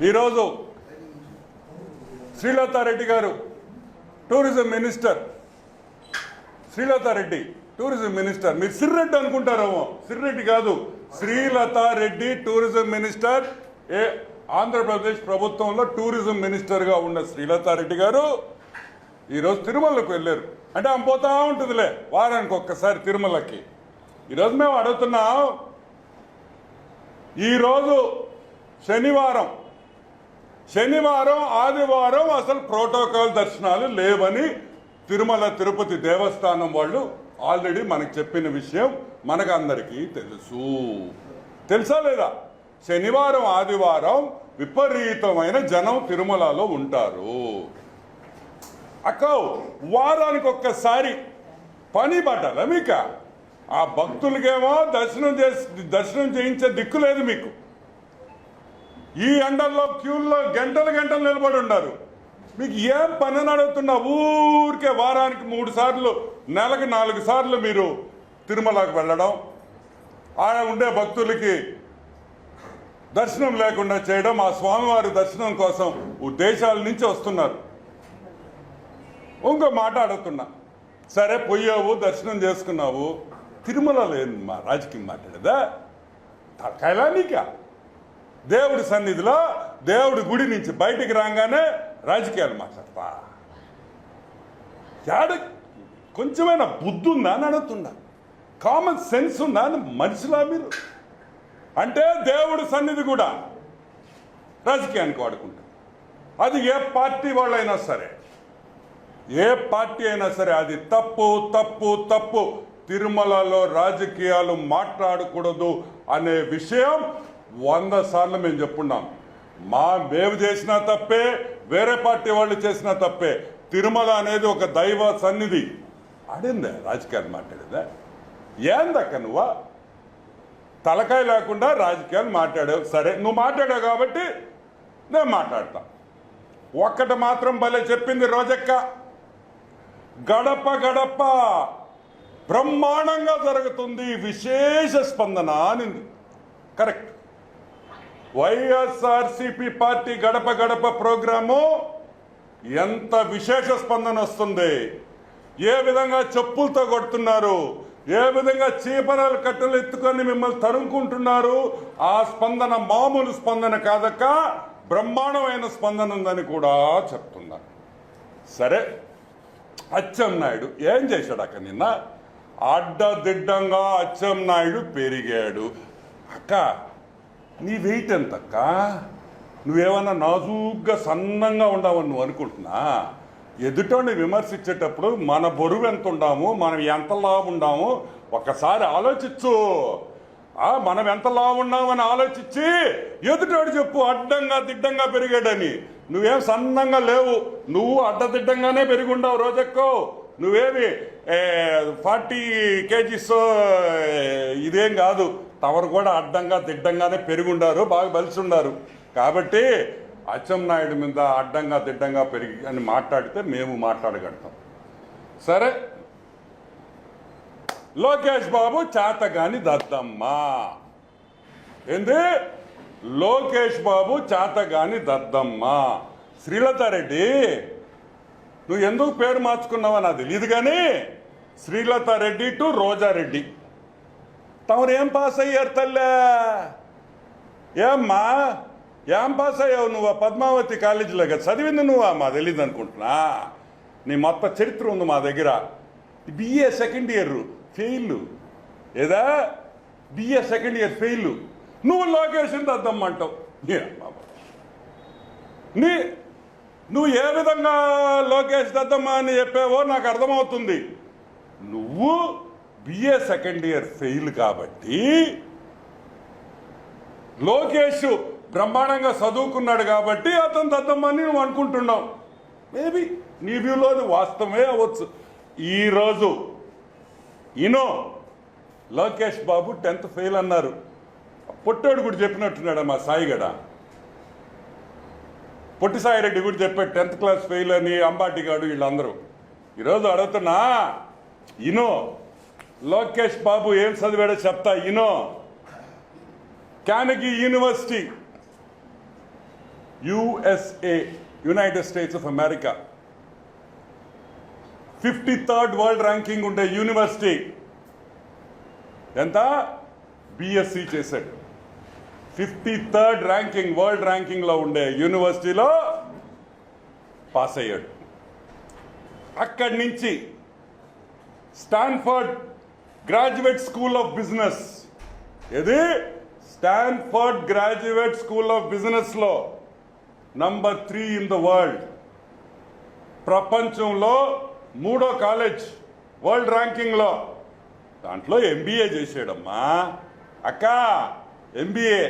ఈరోజు శ్రీలతారెడ్డి గారు tourism minister, Srilatha Reddy tourism minister. మీరు సిర్రెడ్డి అనుకుంటారేమో, సిర్రెడ్డి కాదు, శ్రీలతారెడ్డి టూరిజం మినిస్టర్. ఆంధ్రప్రదేశ్ ప్రభుత్వంలో టూరిజం మినిస్టర్గా ఉన్న శ్రీలతారెడ్డి గారు ఈరోజు తిరుమలకు వెళ్ళారు. అంటే ఆమె పోతా ఉంటుందిలే వారానికి ఒక్కసారి తిరుమలకి. ఈరోజు మేము అడుగుతున్నాం, ఈరోజు శనివారం ఆదివారం అసలు ప్రోటోకాల్ దర్శనాలు లేవని తిరుమల తిరుపతి దేవస్థానం వాళ్ళు ఆల్రెడీ మనకు చెప్పిన విషయం మనకు అందరికీ తెలుసా లేదా? శనివారం ఆదివారం విపరీతమైన జనం తిరుమలలో ఉంటారు. వారానికి ఒక్కసారి పని పట్టాల మీక? ఆ భక్తులకేమో దర్శనం చేయించే దిక్కు లేదు మీకు. ఈ ఎండల్లో క్యూల్లో గంటలు నిలబడి ఉన్నారు. మీకు ఏం పని అడుగుతున్నా? ఊరికే వారానికి 3 సార్లు, నెలకి 4 సార్లు మీరు తిరుమలకు వెళ్ళడం, ఆడ ఉండే భక్తులకి దర్శనం లేకుండా చేయడం. ఆ స్వామివారి దర్శనం కోసం దేశాల నుంచి వస్తున్నారు. ఇంకో మాట అడుగుతున్నా, సరే పోయావు, దర్శనం చేసుకున్నావు, తిరుమలలో ఏం రాజకీయం మాట్లాడేదా? తలకాయలా నీక? దేవుడి సన్నిధిలో దేవుడి గుడి నుంచి బయటికి రాగానే రాజకీయాలు మాట్లాడతా? కొంచెమైనా బుద్ధి ఉందా అని అడుగుతున్నా, కామన్ సెన్స్ ఉందా అని మనిషిలా మీరు? అంటే దేవుడి సన్నిధి కూడా రాజకీయానికి వాడుకుంటారు. అది ఏ పార్టీ వాళ్ళైనా సరే, ఏ పార్టీ అయినా సరే, అది తప్పు తప్పు తప్పు. తిరుమలలో రాజకీయాలు మాట్లాడకూడదు అనే విషయం 100 సార్లు మేము చెప్పున్నాం. మేము చేసినా తప్పే, వేరే పార్టీ వాళ్ళు చేసినా తప్పే. తిరుమల అనేది ఒక దైవ సన్నిధి. అడిందే రాజకీయాలు మాట్లాడేదా? ఏందక్క నువ్వా? తలకాయ లేకుండా రాజకీయాలు మాట్లాడావు. సరే, నువ్వు మాట్లాడావు కాబట్టి నేను మాట్లాడతా. ఒక్కటి మాత్రం భలే చెప్పింది రోజక్క, గడప గడప బ్రహ్మాండంగా జరుగుతుంది, విశేష స్పందన అనింది. కరెక్ట్. వైఎస్ఆర్సిపి పార్టీ గడప గడప ప్రోగ్రాము ఎంత విశేష స్పందన వస్తుంది, ఏ విధంగా చెప్పులతో కొడుతున్నారు, ఏ విధంగా చీపరాలు కట్టలు ఎత్తుకొని మిమ్మల్ని తరుముకుంటున్నారు. ఆ స్పందన మామూలు స్పందన కాదక్క, బ్రహ్మాండమైన స్పందన ఉందని కూడా చెప్తున్నారు. సరే, అచ్చెన్నాయుడు ఏం చేశాడు అక్క? నిన్న అడ్డదిడ్డంగా అచ్చెన్నాయుడు పెరిగాడు. అక్క నీ వెయిట్ ఎంతక్క? నువ్వేమన్నా నాజూగ్గా సన్నంగా ఉండవని నువ్వు అనుకుంటున్నా? ఎదుటోని విమర్శించేటప్పుడు మన బరువు ఎంత ఉండాము, మనం ఎంత లావు ఉండాము ఒక్కసారి ఆలోచించు. మనం ఎంత లావు ఉన్నామని ఆలోచించి ఎదుటోడు చెప్పు అడ్డంగా దిడ్డంగా పెరిగాడని. నువ్వేం సన్నంగా లేవు, నువ్వు అడ్డదిడ్డంగానే పెరిగి ఉండవు రోజెక్కో. నువ్వేమి 40 kgs ఇదేం కాదు, తవరు కూడా అడ్డంగా దిడ్డంగానే పెరిగి బాగా బలిసి ఉన్నారు. కాబట్టి అచ్చెన్నాయుడు మీద అడ్డంగా దిడ్డంగా పెరిగి అని మాట్లాడితే మేము మాట్లాడగడతాం. సరే, లోకేష్ బాబు చేతగాని దద్దమ్మ. ఏంది? లోకేష్ బాబు చేతగాని దద్దమ్మ. శ్రీలతారెడ్డి నువ్వు ఎందుకు పేరు మార్చుకున్నావో నాకు తెలియదు, కానీ శ్రీలతారెడ్డి టు రోజారెడ్డి తమరు ఏం పాస్ అయ్యారు తల్లే? ఏమ్మా ఏం పాస్ అయ్యావు నువ్వు? పద్మావతి కాలేజీలో కదా చదివింది నువ్వు? మా తెలియదు అనుకుంటున్నా. నీ మొత్తం చరిత్ర ఉంది మా దగ్గర. BA సెకండ్ ఇయర్ ఫెయిల్, ఏదా BA సెకండ్ ఇయర్ ఫెయిల్. నువ్వు లోకేష్ దద్దమ్మంటావు. నువ్వు ఏ విధంగా లోకేష్ దద్దమ్మ అని చెప్పావో నాకు అర్థమవుతుంది. నువ్వు BA సెకండ్ ఇయర్ ఫెయిల్ కాబట్టి లోకేష్ బ్రహ్మాండంగా చదువుకున్నాడు కాబట్టి అతను దద్దమ్మని నువ్వు అనుకుంటున్నావు. మేబీ నీ వ్యూలో అది వాస్తవమే అవ్వచ్చు. ఈరోజు లోకేష్ బాబు 10th ఫెయిల్ అన్నారు. పొట్టోడు కూడా చెప్పినట్టున్నాడు మా సాయిగడ, పొట్టి సాయిరెడ్డి కూడా చెప్పాడు 10th క్లాస్ ఫెయిల్ అని. అంబాటిగాడు వీళ్ళందరూ. ఈరోజు అడుగుతున్నా, లోకేష్ బాబు ఏం చదివాడో చెప్తా. Carnegie university USA, United States of America 53rd world ranking ఉండే యూనివర్సిటీ. ఎంత? బిఎస్సి చేశాడు. 53rd ర్యాంకింగ్ వరల్డ్ ర్యాంకింగ్లో ఉండే యూనివర్సిటీలో పాస్ అయ్యాడు. అక్కడి నుంచి Stanford graduate school of business, ఇది స్టాన్ఫర్డ్ గ్రాడ్యుయేట్ స్కూల్ ఆఫ్ బిజినెస్లో నంబర్ 3 ఇన్ ద వరల్డ్. ప్రపంచంలో 3వ కాలేజ్ వరల్డ్ ర్యాంకింగ్లో. దాంట్లో ఎంబీఏ చేసాడమ్మా. అక్క ఎంబీఏ.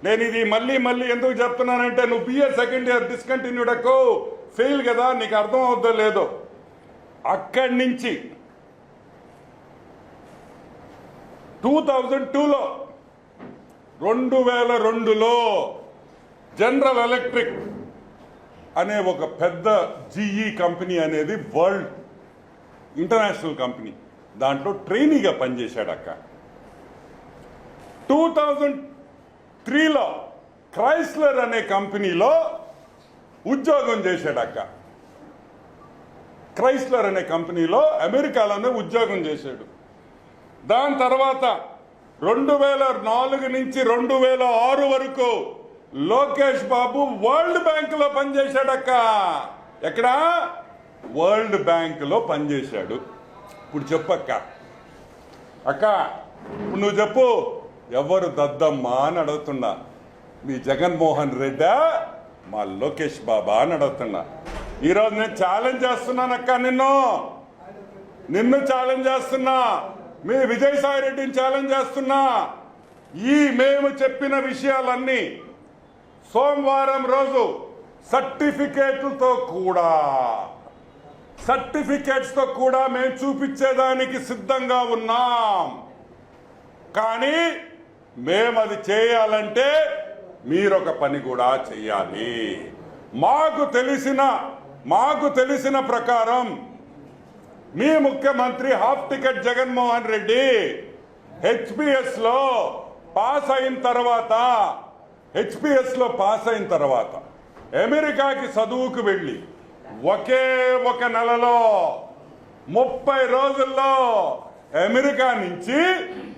నేను ఇది మళ్ళీ మళ్ళీ ఎందుకు చెప్తున్నానంటే, నువ్వు బిఏ సెకండ్ ఇయర్ డిస్కంటిన్యూడ్ అక్కో ఫెయిల్ కదా, నీకు అర్థం అవుద్దో లేదో. అక్కడి నుంచి 2002లో 2002లో జనరల్ ఎలక్ట్రిక్ అనే ఒక పెద్ద జీఈ కంపెనీ అనేది వరల్డ్ ఇంటర్నేషనల్ కంపెనీ, దాంట్లో ట్రైనీగా పనిచేశాడు అక్క. 2003లో క్రైస్లర్ అనే కంపెనీలో ఉద్యోగం చేశాడు అక్క. క్రైస్లర్ అనే కంపెనీలో అమెరికాలోనే ఉద్యోగం చేశాడు. దాని తర్వాత 2004 నుంచి 2006 వరకు లోకేష్ బాబు వరల్డ్ బ్యాంకులో పనిచేశాడక్క. ఎక్కడ? వరల్డ్ బ్యాంకులో పనిచేశాడు. ఇప్పుడు చెప్పక్క. అక్క ఇప్పుడు నువ్వు చెప్పు, ఎవరు దద్దమ్మా అని అడుగుతున్నా? మీ జగన్మోహన్ రెడ్డా, మా లోకేష్ బాబా అని అడుగుతున్నా. ఈరోజు నేను ఛాలెంజ్ చేస్తున్నానక్క, నిన్ను ఛాలెంజ్ చేస్తున్నా, మీ విజయసాయి రెడ్డిని ఛాలెంజ్ చేస్తున్నా. ఈ మేము చెప్పిన విషయాలన్నీ సోమవారం రోజు సర్టిఫికేట్స్తో కూడా మేము చూపించేదానికి సిద్ధంగా ఉన్నాం. కానీ మేము అది చేయాలంటే మీరొక పని కూడా చేయాలి. మాకు తెలిసిన ప్రకారం మీ ముఖ్యమంత్రి half ticket Jaganmohan Reddy HPS లో పాస్ అయిన తర్వాత అమెరికాకి చదువుకు వెళ్ళి ఒకే ఒక నెలలో 30 రోజుల్లో అమెరికా నుంచి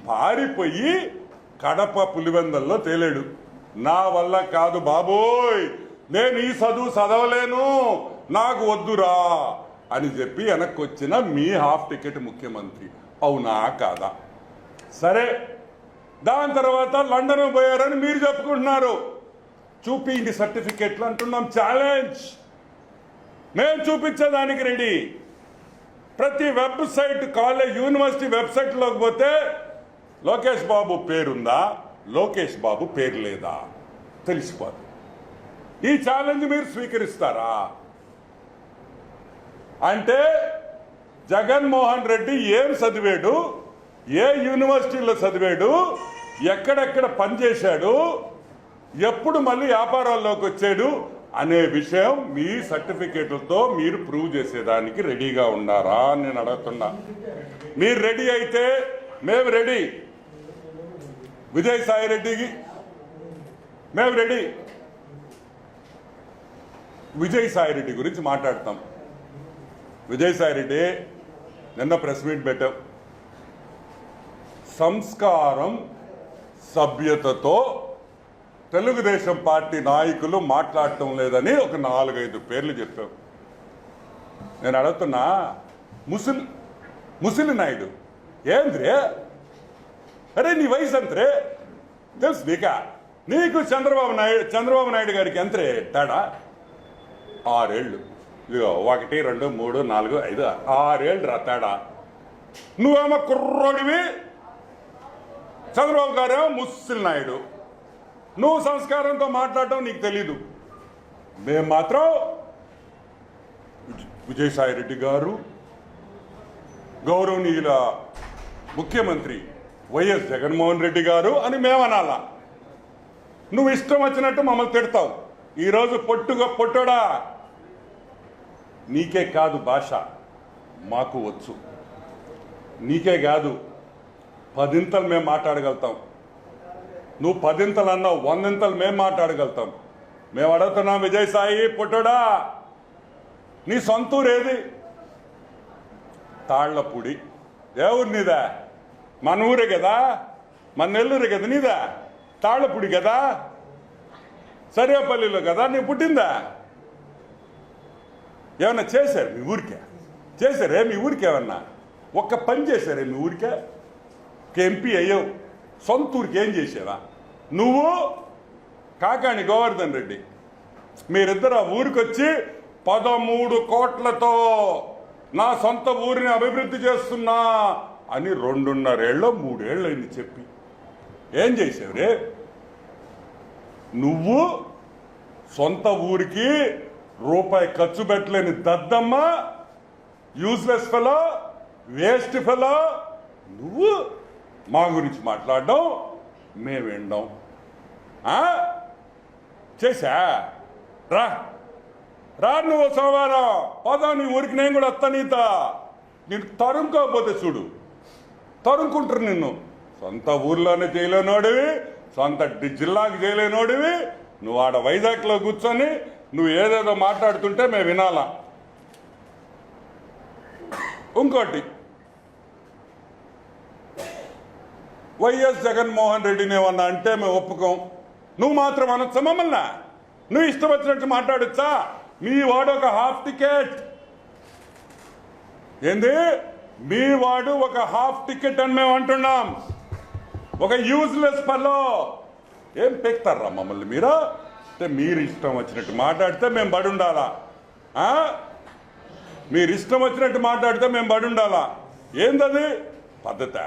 పారిపోయి కడప పులివెందల్లో తేలాడు. నా వల్ల కాదు బాబోయ్, నేను ఈ చదవలేను, నాకు వద్దురా అని చెప్పి వెనక్కి వచ్చిన మీ హాఫ్ టికెట్ ముఖ్యమంత్రి. అవునా కాదా? సరే, దాని తర్వాత లండన్ పోయారని మీరు చెప్పుకుంటున్నారు. చూపించి సర్టిఫికెట్లు అంటున్నాం. ఛాలెంజ్ మేము చూపించేదానికి రెడీ. ప్రతి వెబ్సైట్, కాలేజ్, యూనివర్సిటీ వెబ్సైట్లోకి పోతే లోకేష్ బాబు పేరుందా, లోకేష్ బాబు పేరు లేదా తెలిసిపోదు. ఈ ఛాలెంజ్ మీరు స్వీకరిస్తారా? అంటే జగన్మోహన్ రెడ్డి ఏం చదివాడు, ఏ యూనివర్సిటీలో చదివాడు, ఎక్కడెక్కడ పనిచేశాడు, ఎప్పుడు మళ్ళీ వ్యాపారాల్లోకి వచ్చాడు అనే విషయం మీ సర్టిఫికేట్లతో మీరు ప్రూవ్ చేసేదానికి రెడీగా ఉన్నారా అని నేను అడుగుతున్నా. మీరు రెడీ అయితే మేము రెడీ. విజయసాయి రెడ్డికి మేము రెడీ. విజయసాయి రెడ్డి గురించి మాట్లాడతాం. విజయసాయి రెడ్డి నిన్న ప్రెస్ మీట్ పెట్టాం. సంస్కారం, సభ్యతతో తెలుగుదేశం పార్టీ నాయకులు మాట్లాడటం లేదని ఒక 4-5 పేర్లు చెప్పాం. నేను అడుగుతున్నా, ముసలి నాయుడు ఏంద్రే? అరే నీ వయసు అంతరే తెలుసు నీకు చంద్రబాబు నాయుడు గారికి ఎంతరే తేడా? 6 ఏళ్ళు. ఇదిగో 1, 2, 3, 4, 5, 6 ఏళ్ళు రా తేడా. నువ్వేమో కుర్రోడివి, చంద్రబాబు గారేమో ముసలి నాయుడు. నువ్వు సంస్కారంతో మాట్లాడటం నీకు తెలీదు. మేము మాత్రం విజయసాయి రెడ్డి గారు, గౌరవనీయుల ముఖ్యమంత్రి వైఎస్ జగన్మోహన్ రెడ్డి గారు అని మేము అనాలా? నువ్వు ఇష్టం వచ్చినట్టు మమ్మల్ని తిడతావు. ఈరోజు పొట్టోడా, నీకే కాదు భాష, మాకు వచ్చు. నీకే కాదు, 10 మేము మాట్లాడగలుగుతాం. నువ్వు 10 అన్నావు, 100 మేము మాట్లాడగలుగుతాం. మేము అడుగుతున్నాం విజయసాయి పుట్టడా, నీ సొంతూరు ఏది? తాళ్లపూడి. ఏ ఊరు నీదా? మన ఊరే కదా, మన నెల్లూరే కదా నీదా? తాళ్లపూడి కదా, సర్వేపల్లిలో కదా నీ పుట్టిందా? ఏమన్నా చేశారు మీ ఊరికే? చేశారే మీ ఊరికి ఏమన్నా ఒక్క పని చేశారే మీ ఊరికే? ఎంపీ అయ్యావు, సొంత ఊరికి ఏం చేసావా? నువ్వు కాకాణి గోవర్ధన్ రెడ్డి మీరిద్దరు ఆ ఊరికి వచ్చి 13 కోట్లతో నా సొంత ఊరిని అభివృద్ధి చేస్తున్నా అని 2.5 ఏళ్ళు 3 ఏళ్ళు అయింది చెప్పి. ఏం చేసావు రే నువ్వు? సొంత ఊరికి రూపాయి ఖర్చు పెట్టలేని దద్దమ్మ, యూజ్లెస్ ఫెలో, వేస్ట్ ఫెలో నువ్వు మా గురించి మాట్లాడడం మేము వినడం చేశా? రా రా నువ్వు సోమవారం పోదాం నీ ఊరికి, నేను కూడా వస్తా నీతో. నేను తరుముకోకపోతే చూడు తరుముకుంటారు నిన్ను. సొంత ఊర్లోనే చేయలేనోడివి, సొంత జిల్లాకి చేయలేనోడివి, నువ్వు ఆడ వైజాగ్లో కూర్చొని నువ్వు ఏదేదో మాట్లాడుతుంటే మేము వినాలా. ఇంకోటి, వైఎస్ జగన్మోహన్ రెడ్డిని ఏమన్నా అంటే మేము ఒప్పుకోం. నువ్వు మాత్రం అనొచ్చా మమ్మల్ని? నువ్వు ఇష్టం వచ్చినట్టు మాట్లాడొచ్చా? మీ వాడు ఒక హాఫ్ టికెట్. ఏంది మీ వాడు ఒక హాఫ్ టికెట్ అని మేము అంటున్నాం. ఒక యూజ్లెస్ పలో ఏం పెక్తారా మమ్మల్ని మీరు? అంటే మీరు ఇష్టం వచ్చినట్టు మాట్లాడితే మేము బడి ఉండాలా? మీరు ఇష్టం వచ్చినట్టు మాట్లాడితే మేము బడి ఉండాలా? ఏందది పద్ధత?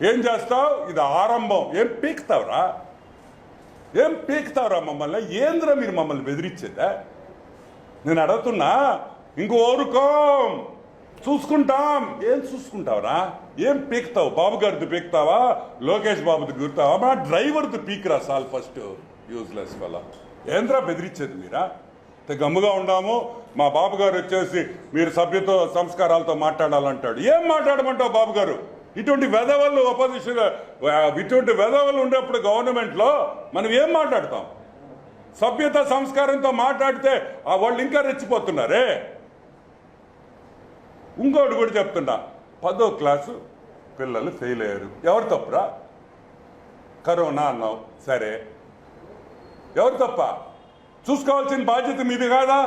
ఏం చేస్తావు? ఇది ఆరంభం. ఏం పీక్తావురా? ఏం పీక్తావురా మమ్మల్ని? ఏంద్రా మీరు మమ్మల్ని బెదిరించేదా? నేను అడుగుతున్నా. ఇంకో ఊరుకోం, చూసుకుంటాం. ఏం చూసుకుంటావురా? ఏం పీక్తావు? బాబు గారిది పీక్తావా? లోకేష్ బాబుది గుర్తావా? మా డ్రైవర్ది పీక్రా సాల్ ఫస్ట్. యూజ్లెస్ వల్ల ఏంద్రా బెదిరించేది మీరా? గమ్ముగా ఉండాము. మా బాబు గారు వచ్చేసి మీరు సభ్యతో సంస్కారాలతో మాట్లాడాలంటాడు. ఏం మాట్లాడమంటావు బాబు గారు? ఇటువంటి వెధవలు అపోజిషన్, ఇటువంటి వెధవలు ఉండేప్పుడు గవర్నమెంట్లో మనం ఏం మాట్లాడతాం? సభ్యత సంస్కారంతో మాట్లాడితే ఆ వాళ్ళు ఇంకా రెచ్చిపోతున్నారే. ఇంకోటి కూడా చెప్తున్నా, 10వ క్లాసు పిల్లలు ఫెయిల్ అయ్యారు. ఎవరు తప్పురా? కరోనా అన్నావు, సరే ఎవరు తప్ప? చూసుకోవాల్సిన బాధ్యత మీది కాదా?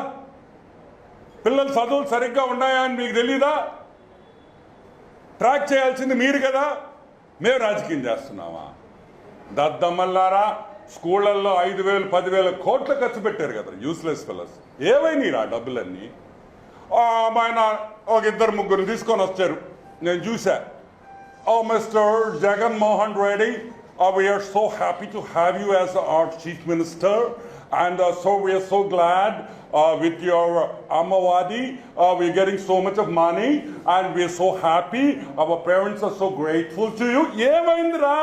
పిల్లలు చదువులు సరిగ్గా ఉన్నాయా అని మీకు తెలీదా? ట్రాక్ చేయాల్సింది మీరు కదా. మేము రాజకీయం చేస్తున్నామా? దద్దమ్మల్లారా, స్కూళ్ళల్లో 5,000 10,000 కోట్లు ఖర్చు పెట్టారు కదా యూస్లెస్ ఫెలోస్. ఏమైనా డబ్బులన్నీ ఆయన ఒక 2-3 తీసుకొని వచ్చారు. నేను చూసా. Mister Jaganmohan Reddy, we are so happy to have you as our chief minister, and so we are so glad with your Amavadi, we are getting so much of money and we are so happy, our parents are so grateful to you. ఏమైందిరా?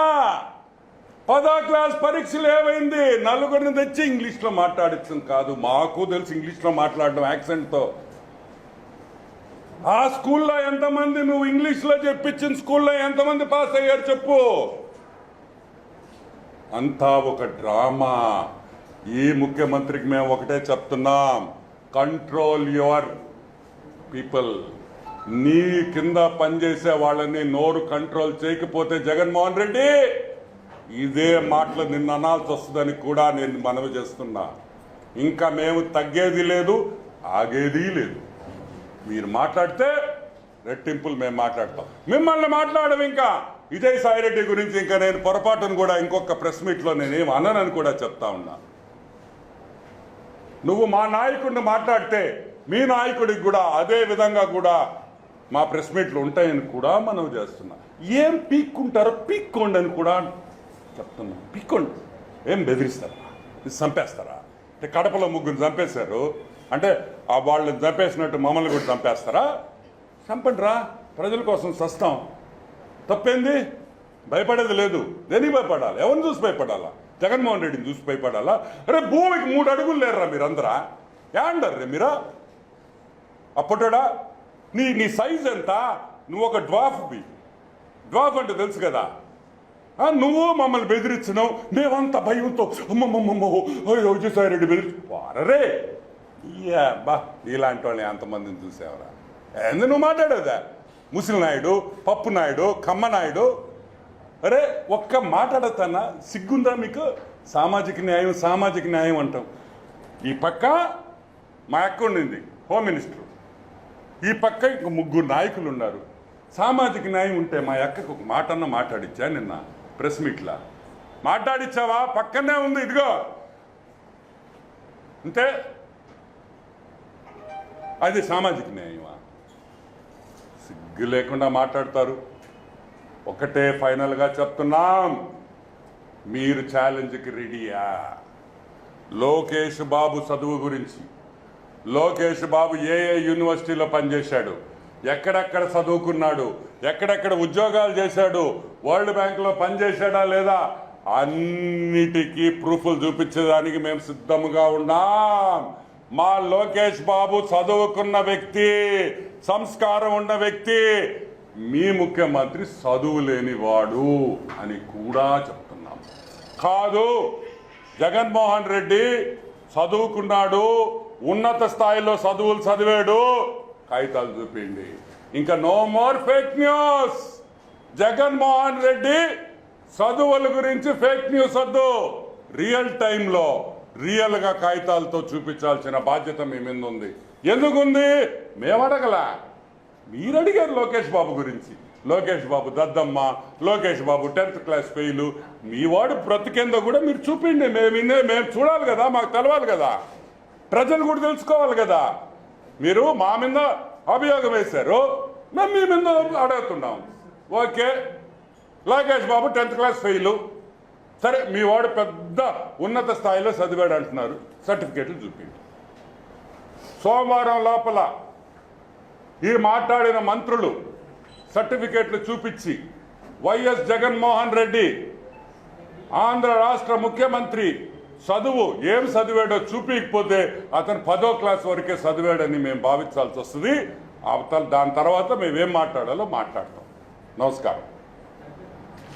10వ class పరీక్షలు ఏమైంది? 4 తెచ్చి ఇంగ్లీష్లో మాట్లాడించింది కాదు. మాకు తెలుసు ఇంగ్లీష్లో మాట్లాడడం యాక్సెంట్తో. ఆ స్కూల్లో ఎంతమంది, నువ్వు ఇంగ్లీష్లో చెప్పించిన స్కూల్లో ఎంతమంది పాస్ అయ్యారు చెప్పు? అంతా ఒక డ్రామా. ఈ ముఖ్యమంత్రికి మేము ఒకటే చెప్తున్నాం, కంట్రోల్ యువర్ పీపుల్. నీ కింద పనిచేసే వాళ్ళని నోరు కంట్రోల్ చేయకపోతే జగన్మోహన్ రెడ్డి ఇదే మాటలు నిన్ను అనాల్సి వస్తుందని కూడా నేను మనవి చేస్తున్నా. ఇంకా మేము తగ్గేది లేదు, ఆగేది లేదు. మీరు మాట్లాడితే రెట్టింపులు మేము మాట్లాడతాం. మిమ్మల్ని మాట్లాడము. ఇంకా విజయసాయిరెడ్డి గురించి ఇంకా నేను పొరపాటును కూడా ఇంకొక ప్రెస్ మీట్లో నేనేం అననని కూడా చెప్తా ఉన్నా. నువ్వు మా నాయకుడిని మాట్లాడితే మీ నాయకుడికి కూడా అదే విధంగా కూడా మా ప్రెస్ మీట్లు ఉంటాయని కూడా మనం చేస్తున్నా. ఏం పీక్కుంటారో పీక్కోండి అని కూడా చెప్తున్నా. పీక్కోండి. ఏం బెదిరిస్తారా? చంపేస్తారా? అంటే కడపలో 3 చంపేశారు అంటే ఆ వాళ్ళని చంపేసినట్టు మమ్మల్ని కూడా చంపేస్తారా? చంపండి రా, ప్రజల కోసం సస్తాం. తప్పేంది? భయపడేది లేదు. దేనికి భయపడాలి? ఎవరిని చూసి భయపడాలా? జగన్మోహన్ రెడ్డిని చూసి భయపడాలా? అరే భూమికి 3 అడుగులు లేరురా మీరందరా. యాండర్ రే మీరా? అప్పటోడా నీ సైజ్ ఎంత? నువ్వు ఒక డ్వాఫ్వి. డ్వాఫ్ అంటే తెలుసు కదా, నువ్వు మమ్మల్ని బెదిరించినావు, మేమంతా భయంతో అమ్మమ్మమ్మో విజయసాయి రెడ్డి బెదిరించి వారరే బా ఇలాంటి వాళ్ళని ఎంతమందిని చూసావరా? ఎందుకు నువ్వు మాట్లాడేదా? ముసలి నాయుడు, పప్పు నాయుడు, కమ్మ నాయుడు, అరే ఒక్క మాట్లాడతానా? సిగ్గుందా మీకు? సామాజిక న్యాయం అంటాం. ఈ పక్క మా అక్క ఉండింది హోమ్ మినిస్టర్, ఈ పక్క ఇంక 3 నాయకులు ఉన్నారు. సామాజిక న్యాయం ఉంటే మా అక్కకు ఒక మాటన్నా మాట్లాడిచ్చా? నిన్న ప్రెస్ మీట్లా మాట్లాడిచ్చావా? పక్కనే ఉంది, ఇదిగో అంతే. అది సామాజిక న్యాయమా? సిగ్గు లేకుండా మాట్లాడతారు. ఒకటే ఫైనల్గా చెప్తున్నాం, మీరు ఛాలెంజ్కి రెడీయా? లోకేష్ బాబు చదువు గురించి, లోకేష్ బాబు ఏ యూనివర్సిటీలో పనిచేశాడు, ఎక్కడెక్కడ చదువుకున్నాడు, ఎక్కడెక్కడ ఉద్యోగాలు చేశాడు, వరల్డ్ బ్యాంకులో పనిచేశాడా లేదా, అన్నిటికీ ప్రూఫ్లు చూపించేదానికి మేము సిద్ధంగా ఉన్నాం. మా లోకేష్ బాబు చదువుకున్న వ్యక్తి, సంస్కారం ఉన్న వ్యక్తి. మీ ముఖ్యమంత్రి చదువు లేనివాడు అని కూడా చెప్తున్నాం. కాదు, జగన్మోహన్ రెడ్డి చదువుకున్నాడు, ఉన్నత స్థాయిలో చదువులు చదివాడు, కాగితాలు చూపిండి. ఇంకా no more fake news. Jaganmohan Reddy చదువుల గురించి ఫేక్ న్యూస్ వద్దు. రియల్ టైంలో రియల్గా కాగితాలతో చూపించాల్సిన బాధ్యత మీ మీద ఉంది. ఎందుకుంది? మేము అడగలా, మీరు అడిగారు లోకేష్ బాబు గురించి. లోకేష్ బాబు దద్దమ్మ, Lokesh Babu 10th class fail, మీ వాడు బ్రతికేందో కూడా మీరు చూపిండి. మేము చూడాలి కదా, మాకు తెలవాలి కదా, ప్రజలు కూడా తెలుసుకోవాలి కదా. మీరు మా మీద అభియోగం వేశారు, మేము మీ మీద అడుగుతున్నాం. Okay, Lokesh Babu 10th class fail, సరే మీ వాడు పెద్ద ఉన్నత స్థాయిలో చదివాడు అంటున్నారు, సర్టిఫికేట్లు చూపిండి. సోమవారం లోపల ఈ మాట్లాడిన మంత్రులు సర్టిఫికేట్లు చూపించి వైఎస్ జగన్మోహన్ రెడ్డి ఆంధ్ర రాష్ట్ర ముఖ్యమంత్రి చదువు ఏం చదివాడో చూపించకపోతే అతను 10వ క్లాస్ వరకే చదివాడని మేము భావించాల్సి వస్తుంది. దాని తర్వాత మేమేం మాట్లాడాలో మాట్లాడతాం. నమస్కారం.